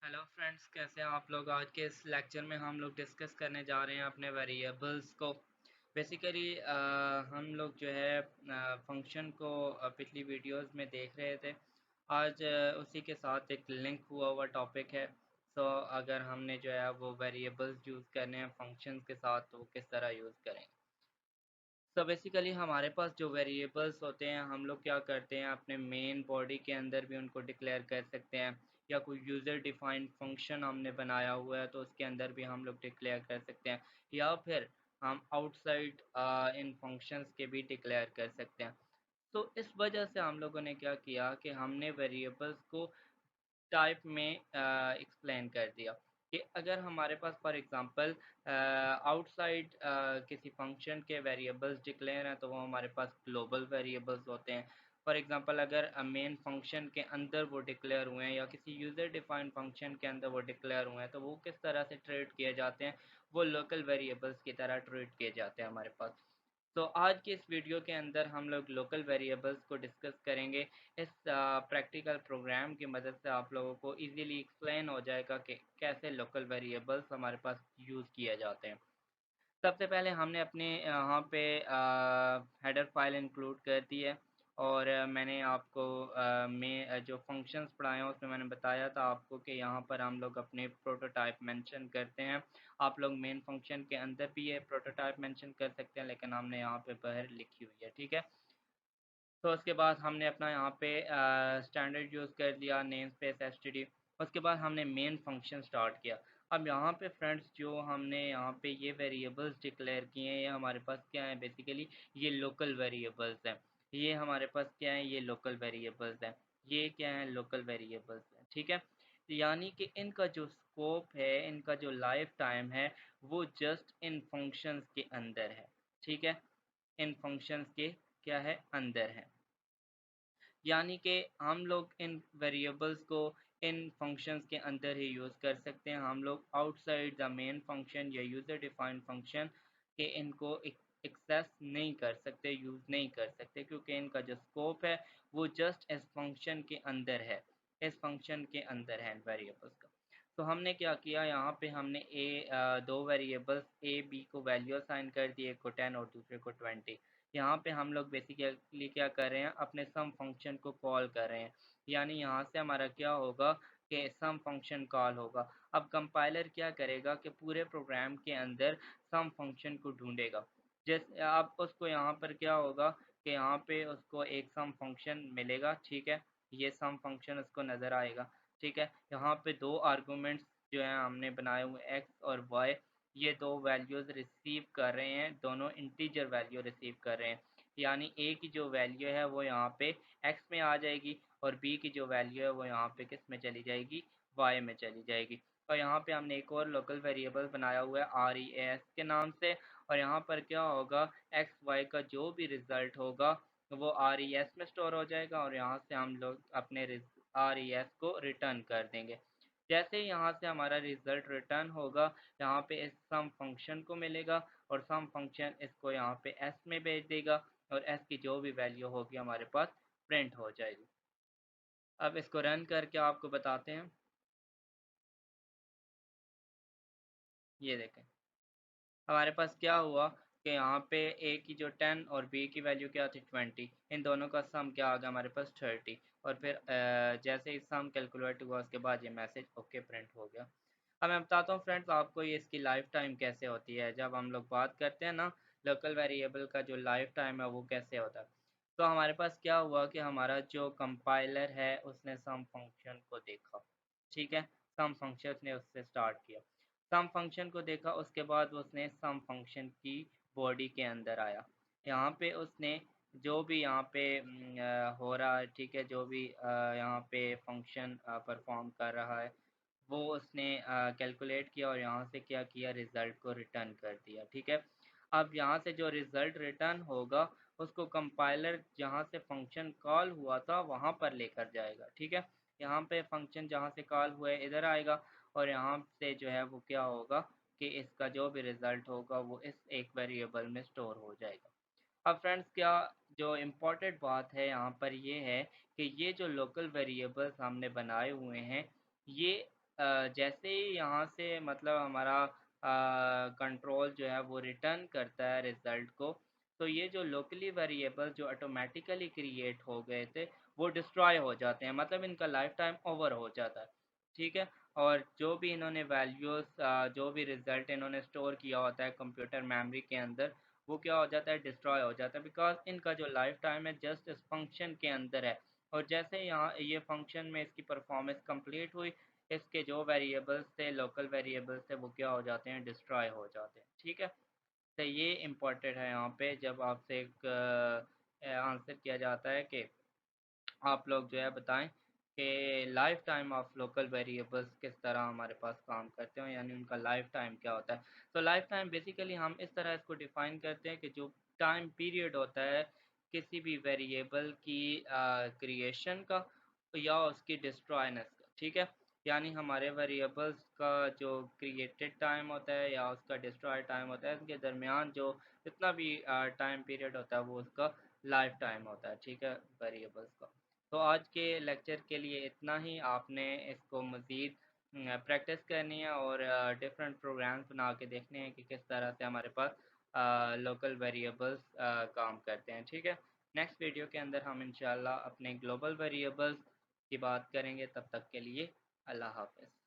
Hello friends, कैसे हैं आप लोग। आज के इस लेक्चर में हम लोग डिस्कस करने जा रहे हैं अपने वेरिएबल्स को। बेसिकली हम लोग जो है फंक्शन को पिछली वीडियोस में देख रहे थे। आज उसी के साथ एक लिंक हुआ हुआ टॉपिक है। सो अगर हमने जो है वो वेरिएबल्स यूज़ करने हैं फंक्शंस के साथ, तो वो किस तरह यूज़ करेंगे। तो बेसिकली हमारे पास जो वेरिएबल्स होते हैं, हम लोग क्या करते हैं अपने मेन बॉडी के अंदर भी उनको डिक्लेयर कर सकते हैं, या कोई यूज़र डिफाइंड फंक्शन हमने बनाया हुआ है तो उसके अंदर भी हम लोग डिक्लेयर कर सकते हैं, या फिर हम आउटसाइड इन फंक्शंस के भी डिक्लेयर कर सकते हैं। तो इस वजह से हम लोगों ने क्या किया कि हमने वेरिएबल्स को टाइप में एक्सप्लेन कर दिया कि अगर हमारे पास फॉर एग्जांपल आउटसाइड किसी फंक्शन के वेरिएबल्स डिक्लेयर हैं, तो वो हमारे पास ग्लोबल वेरिएबल्स होते हैं। फॉर एग्जांपल अगर मेन फंक्शन के अंदर वो डिक्लेयर हुए हैं या किसी यूज़र डिफाइंड फंक्शन के अंदर वो डिक्लेयर हुए हैं, तो वो किस तरह से ट्रीट किए जाते हैं, वो लोकल वेरिएबल्स की तरह ट्रीट किए जाते हैं हमारे पास। तो आज की इस वीडियो के अंदर हम लोग लोकल वेरिएबल्स को डिस्कस करेंगे। इस प्रैक्टिकल प्रोग्राम की मदद से आप लोगों को इजीली एक्सप्लेन हो जाएगा कि कैसे लोकल वेरिएबल्स हमारे पास यूज़ किए जाते हैं। सबसे पहले हमने अपने यहाँ पे हेडर फाइल इंक्लूड कर दी है, और मैंने आपको में जो फंक्शंस पढ़ाए हैं उसमें मैंने बताया था आपको कि यहाँ पर हम लोग अपने प्रोटोटाइप मेंशन करते हैं। आप लोग मेन फंक्शन के अंदर भी ये प्रोटोटाइप मेंशन कर सकते हैं, लेकिन हमने यहाँ पे बाहर लिखी हुई है, ठीक है। तो उसके बाद हमने अपना यहाँ पे स्टैंडर्ड यूज़ कर लिया नेम स्पेस एसटीडी। उसके बाद हमने मेन फंक्शन स्टार्ट किया। अब यहाँ पे फ्रेंड्स जो हमने यहाँ पे ये वेरिएबल्स डिक्लेयर किए हैं, ये हमारे पास क्या है, बेसिकली ये लोकल वेरिएबल्स हैं। ये हमारे पास क्या है, ये लोकल वेरिएबल्स हैं। ये क्या है, लोकल वेरिएबल्स हैं, ठीक है। यानी कि इनका जो स्कोप है, इनका जो लाइफ टाइम है, वो जस्ट इन फंक्शंस के अंदर है, ठीक है। इन फंक्शंस के क्या है, अंदर है। यानी कि हम लोग इन वेरिएबल्स को इन फंक्शंस के अंदर ही यूज़ कर सकते हैं। हम लोग आउटसाइड द मेन फंक्शन या यूज़र डिफाइंड फंक्शन के इनको एक्सेस नहीं कर सकते, यूज़ नहीं कर सकते, क्योंकि इनका जो स्कोप है वो जस्ट इस फंक्शन के अंदर है, इस फंक्शन के अंदर है वेरिएबल्स का। तो हमने क्या किया, यहाँ पे हमने दो वेरिएबल्स ए बी को वैल्यू असाइन कर दी, एक को 10 और दूसरे को 20। यहाँ पे हम लोग बेसिकली क्या कर रहे हैं, अपने सम फंक्शन को कॉल कर रहे हैं। यानी यहाँ से हमारा क्या होगा कि सम फंक्शन कॉल होगा। अब कंपाइलर क्या करेगा कि पूरे प्रोग्राम के अंदर सम फंक्शन को ढूंढेगा। जैसे अब उसको यहाँ पर क्या होगा कि यहाँ पे उसको एक सम फंक्शन मिलेगा, ठीक है। ये सम फंक्शन उसको नज़र आएगा, ठीक है। यहाँ पे दो आर्गूमेंट्स जो है हमने बनाए हुए एक्स और वाई, ये दो वैल्यूज़ रिसीव कर रहे हैं, दोनों इंटीजर वैल्यू रिसीव कर रहे हैं। यानी ए की जो वैल्यू है वो यहाँ पे एक्स में आ जाएगी, और बी की जो वैल्यू है वो यहाँ पे किस में चली जाएगी, वाई में चली जाएगी। और यहाँ पे हमने एक और लोकल वेरिएबल बनाया हुआ है आर ई एस के नाम से, और यहाँ पर क्या होगा, एक्स वाई का जो भी रिजल्ट होगा वो आर ई एस में स्टोर हो जाएगा, और यहाँ से हम लोग अपने आर ई एस को रिटर्न कर देंगे। जैसे ही यहाँ से हमारा रिजल्ट रिटर्न होगा, यहाँ पे इस सम फंक्शन को मिलेगा, और सम फंक्शन इसको यहाँ पे एस में भेज देगा, और एस की जो भी वैल्यू होगी हमारे पास प्रिंट हो जाएगी। अब इसको रन करके आपको बताते हैं। ये देखें, हमारे पास क्या हुआ कि यहाँ पे ए की जो 10 और बी की वैल्यू क्या थी 20, इन दोनों का सम क्या आ गया हमारे पास 30। और फिर जैसे ही सम कैलकुलेट हुआ उसके बाद ये मैसेज ओके प्रिंट हो गया। अब मैं बताता हूँ फ्रेंड्स आपको ये इसकी लाइफ टाइम कैसे होती है। जब हम लोग बात करते हैं ना लोकल वेरिएबल का जो लाइफ टाइम है वो कैसे होता है, तो हमारे पास क्या हुआ कि हमारा जो कंपाइलर है उसने सम फंक्शन को देखा, ठीक है। सम फंक्शन ने उससे स्टार्ट किया, सम फंक्शन को देखा, उसके बाद उसने सम फंक्शन की बॉडी के अंदर आया। यहाँ पे उसने जो भी यहाँ पे हो रहा है, ठीक है, जो भी यहाँ पे फंक्शन परफॉर्म कर रहा है वो उसने कैलकुलेट किया, और यहाँ से क्या किया, रिज़ल्ट को रिटर्न कर दिया, ठीक है। अब यहाँ से जो रिज़ल्ट रिटर्न होगा उसको कंपाइलर जहाँ से फंक्शन कॉल हुआ था वहाँ पर लेकर जाएगा, ठीक है। यहाँ पे फंक्शन जहाँ से कॉल हुआ है इधर आएगा, और यहाँ से जो है वो क्या होगा कि इसका जो भी रिज़ल्ट होगा वो इस एक वेरिएबल में स्टोर हो जाएगा। अब फ्रेंड्स क्या जो इम्पोर्टेंट बात है यहाँ पर ये है कि ये जो लोकल वेरिएबल्स हमने बनाए हुए हैं, ये जैसे ही यहाँ से मतलब हमारा कंट्रोल जो है वो रिटर्न करता है रिज़ल्ट को, तो ये जो लोकली वेरिएबल जो ऑटोमेटिकली क्रिएट हो गए थे, वो डिस्ट्रॉय हो जाते हैं, मतलब इनका लाइफ टाइम ओवर हो जाता है, ठीक है। और जो भी इन्होंने वैल्यूज़ जो भी रिज़ल्ट इन्होंने स्टोर किया होता है कंप्यूटर मेमोरी के अंदर, वो क्या हो जाता है, डिस्ट्रॉय हो जाता है, बिकॉज़ इनका जो लाइफ टाइम है जस्ट इस फंक्शन के अंदर है। और जैसे यहाँ ये फंक्शन में इसकी परफॉर्मेंस कंप्लीट हुई, इसके जो वेरिएबल्स थे, लोकल वेरिएबल्स थे, वो क्या हो जाते हैं, डिस्ट्रॉय हो जाते हैं, ठीक है। तो ये इम्पोर्टेंट है यहाँ पे, जब आपसे एक आंसर किया जाता है कि आप लोग जो है बताएं कि life time of local variables किस तरह हमारे पास काम करते हैं, यानी उनका लाइफ टाइम क्या होता है। तो लाइफ टाइम बेसिकली हम इस तरह इसको डिफाइन करते हैं कि जो टाइम पीरियड होता है किसी भी वेरिएबल की क्रिएशन का या उसकी डिस्ट्रॉयनेस का, ठीक है। यानी हमारे वेरिएबल्स का जो क्रिएटेड टाइम होता है या उसका डिस्ट्रॉय टाइम होता है, इनके दरमियान जो जितना भी टाइम पीरियड होता है वो उसका लाइफ टाइम होता है, ठीक है, वेरिएबल्स का। तो आज के लेक्चर के लिए इतना ही। आपने इसको मज़ीद प्रैक्टिस करनी है और डिफरेंट प्रोग्राम्स बना के देखने हैं कि किस तरह से हमारे पास लोकल वेरिएबल्स काम करते हैं, ठीक है। नेक्स्ट वीडियो के अंदर हम इंशाल्लाह अपने ग्लोबल वेरिएबल्स की बात करेंगे। तब तक के लिए अल्लाह हाफ़िज़।